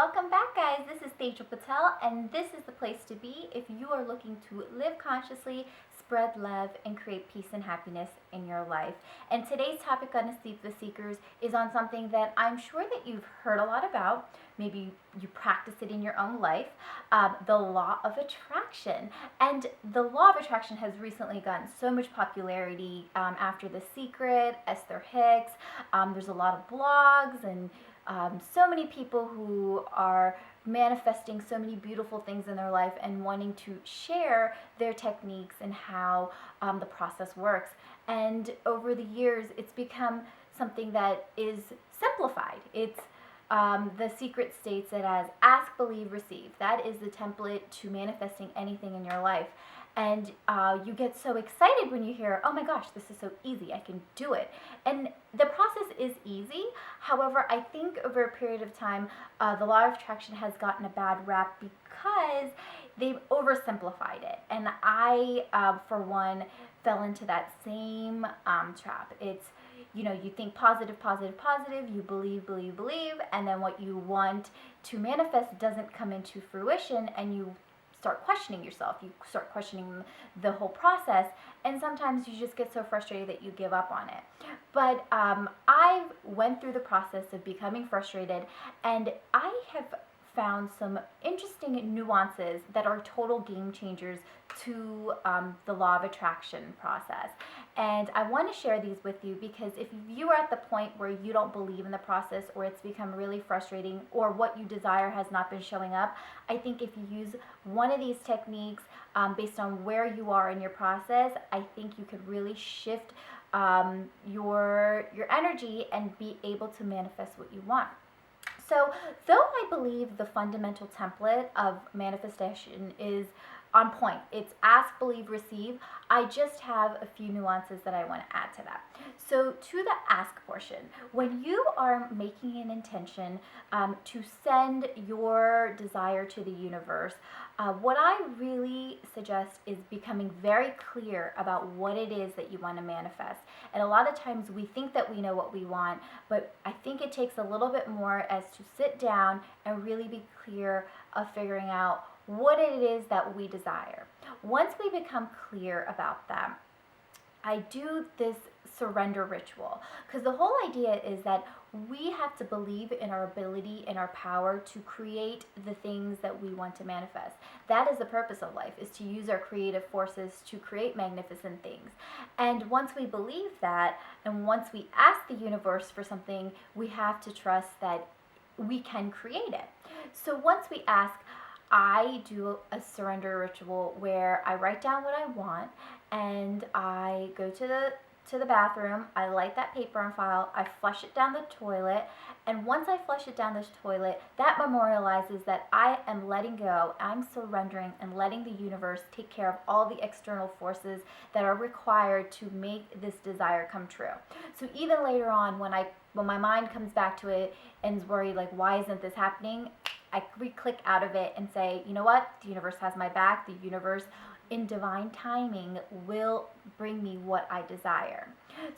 Welcome back, guys. This is Tejal Patel, and this is the place to be if you are looking to live consciously, spread love, and create peace and happiness in your life. And today's topic on Asleep with Seekers is on something that I'm sure that you've heard a lot about. Maybe you practice it in your own life, the law of attraction. And the law of attraction has recently gotten so much popularity after The Secret, Esther Hicks. There's a lot of blogs and so many people who are manifesting so many beautiful things in their life and wanting to share their techniques and how the process works. And over the years, it's become something that is simplified. It's The Secret states it as ask, believe, receive. That is the template to manifesting anything in your life. And you get so excited when you hear, oh my gosh, this is so easy, I can do it. And the process is easy. However, I think over a period of time, the law of attraction has gotten a bad rap because they've oversimplified it. And I, for one, fell into that same trap. It's, you think positive, positive, positive, you believe, believe, believe, and then what you want to manifest doesn't come into fruition, and you start questioning yourself, you start questioning the whole process, and sometimes you just get so frustrated that you give up on it. But I went through the process of becoming frustrated, and I have found some interesting nuances that are total game changers to the law of attraction process. And I want to share these with you because if you are at the point where you don't believe in the process, or it's become really frustrating, or what you desire has not been showing up, I think if you use one of these techniques based on where you are in your process, I think you could really shift your energy and be able to manifest what you want. So, though I believe the fundamental template of manifestation is on point, it's ask, believe, receive, I just have a few nuances that I want to add to that. So, to the ask portion, when you are making an intention to send your desire to the universe, what I really suggest is becoming very clear about what it is that you want to manifest. And a lot of times we think that we know what we want, but I think it takes a little bit more as to sit down and really be clear of figuring out what it is that we desire. Once we become clear about that, I do this surrender ritual, because the whole idea is that we have to believe in our ability and our power to create the things that we want to manifest. That is the purpose of life, is to use our creative forces to create magnificent things. And once we believe that, and once we ask the universe for something, we have to trust that we can create it. So once we ask, I do a surrender ritual where I write down what I want, and I go to the bathroom, I light that paper on file, I flush it down the toilet, and once I flush it down this toilet, that memorializes that I am letting go, I'm surrendering and letting the universe take care of all the external forces that are required to make this desire come true. So even later on, when my mind comes back to it and is worried, like, why isn't this happening? I re-click out of it and say, you know what? The universe has my back. The universe, in divine timing, will bring me what I desire.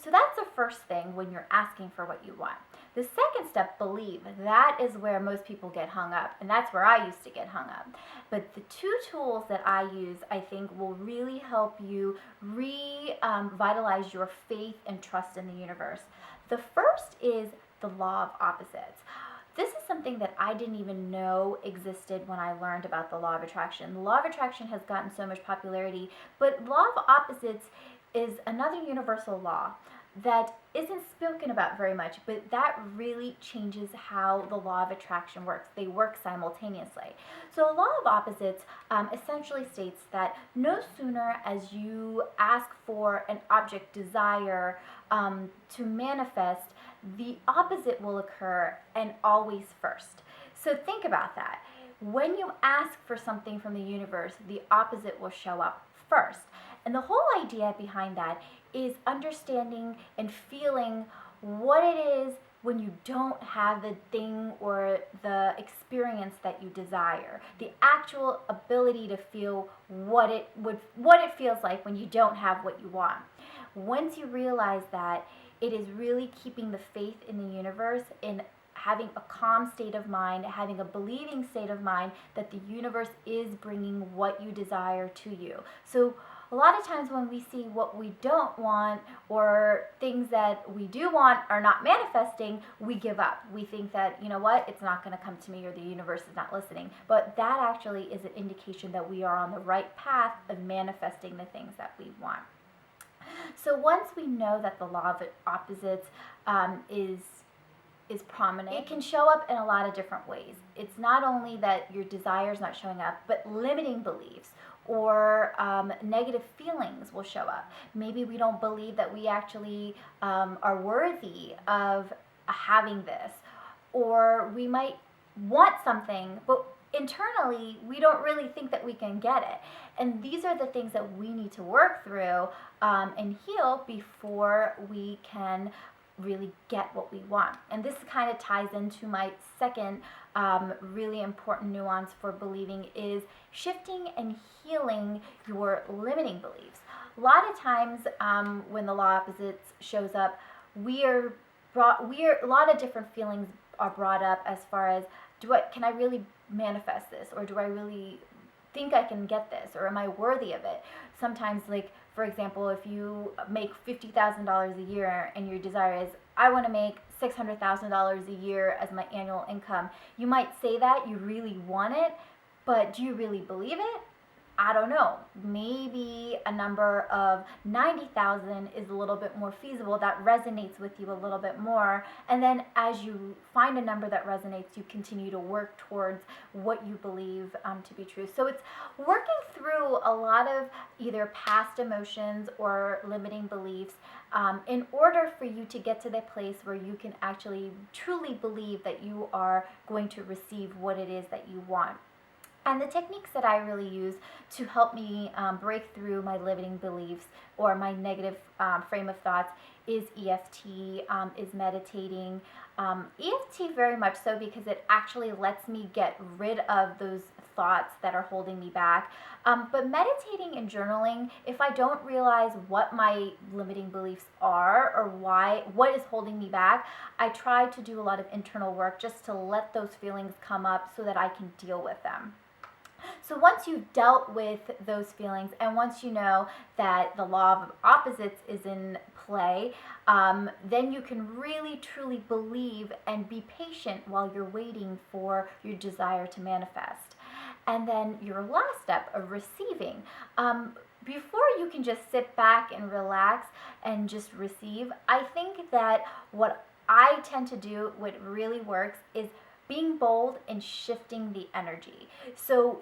So that's the first thing when you're asking for what you want. The second step, believe. That is where most people get hung up, and that's where I used to get hung up. But the two tools that I use, I think, will really help you revitalize your faith and trust in the universe. The first is the law of opposites. This is something that I didn't even know existed when I learned about the law of attraction. The law of attraction has gotten so much popularity, but law of opposites is another universal law that isn't spoken about very much, but that really changes how the law of attraction works. They work simultaneously. So a law of opposites essentially states that no sooner as you ask for an object, desire, to manifest, the opposite will occur, and always first. So think about that. When you ask for something from the universe, the opposite will show up first. And the whole idea behind that is understanding and feeling what it is when you don't have the thing or the experience that you desire. The actual ability to feel what it feels like when you don't have what you want. Once you realize that, it is really keeping the faith in the universe in having a calm state of mind, having a believing state of mind that the universe is bringing what you desire to you. So a lot of times when we see what we don't want, or things that we do want are not manifesting, we give up. We think that, you know what, it's not going to come to me, or the universe is not listening. But that actually is an indication that we are on the right path of manifesting the things that we want. So once we know that the law of opposites is prominent, it can show up in a lot of different ways. It's not only that your desire is not showing up, but limiting beliefs or negative feelings will show up. Maybe we don't believe that we actually are worthy of having this, or we might want something, but internally we don't really think that we can get it. And these are the things that we need to work through and heal before we can really get what we want. And this kind of ties into my second really important nuance for believing, is shifting and healing your limiting beliefs. A lot of times when the law of opposites shows up, a lot of different feelings are brought up as far as, can I really manifest this, or do I really think I can get this, or am I worthy of it? Sometimes, like, for example, if you make $50,000 a year and your desire is, I want to make $600,000 a year as my annual income, you might say that you really want it, but do you really believe it? I don't know. Maybe a number of 90,000 is a little bit more feasible. That resonates with you a little bit more. And then as you find a number that resonates, you continue to work towards what you believe to be true. So it's working through a lot of either past emotions or limiting beliefs in order for you to get to the place where you can actually truly believe that you are going to receive what it is that you want. And the techniques that I really use to help me break through my limiting beliefs or my negative frame of thoughts is EFT, is meditating. EFT very much so, because it actually lets me get rid of those thoughts that are holding me back. But meditating and journaling, if I don't realize what my limiting beliefs are or what is holding me back, I try to do a lot of internal work just to let those feelings come up so that I can deal with them. So once you've dealt with those feelings, and once you know that the law of opposites is in play, then you can really truly believe and be patient while you're waiting for your desire to manifest. And then your last step of receiving. Before you can just sit back and relax and just receive, I think that what I tend to do, what really works, is being bold and shifting the energy. So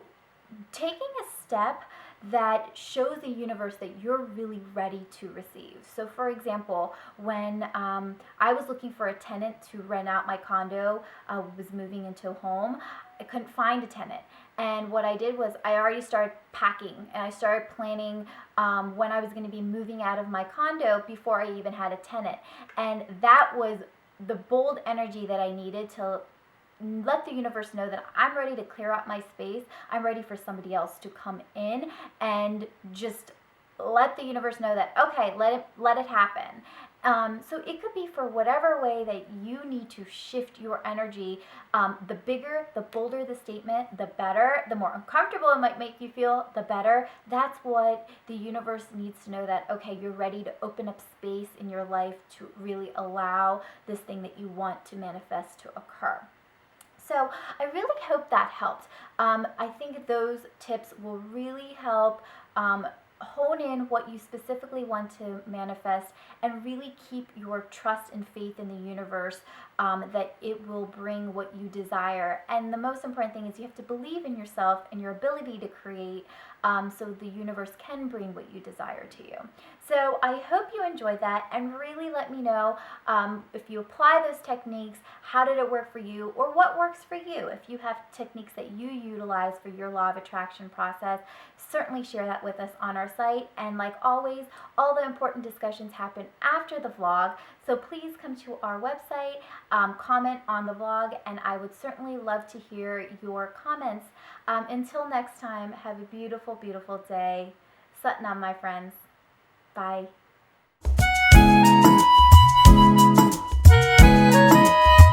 taking a step that shows the universe that you're really ready to receive. So for example, when I was looking for a tenant to rent out my condo, I was moving into a home, I couldn't find a tenant. And what I did was I already started packing, and I started planning when I was going to be moving out of my condo before I even had a tenant. And that was the bold energy that I needed to let the universe know that I'm ready to clear out my space. I'm ready for somebody else to come in, and just let the universe know that, okay, let it happen. So it could be for whatever way that you need to shift your energy. The bigger, the bolder the statement, the better. The more uncomfortable it might make you feel, the better. That's what the universe needs to know, that, okay, you're ready to open up space in your life to really allow this thing that you want to manifest to occur. So I really hope that helped. I think those tips will really help hone in what you specifically want to manifest, and really keep your trust and faith in the universe that it will bring what you desire. And the most important thing is you have to believe in yourself and your ability to create, so the universe can bring what you desire to you. So I hope you enjoyed that, and really let me know if you apply those techniques, how did it work for you, or what works for you. If you have techniques that you utilize for your law of attraction process, certainly share that with us on our site. And like always, all the important discussions happen after the vlog, so please come to our website, comment on the vlog, and I would certainly love to hear your comments. Until next time, have a beautiful, beautiful day. Satnam, my friends. Bye.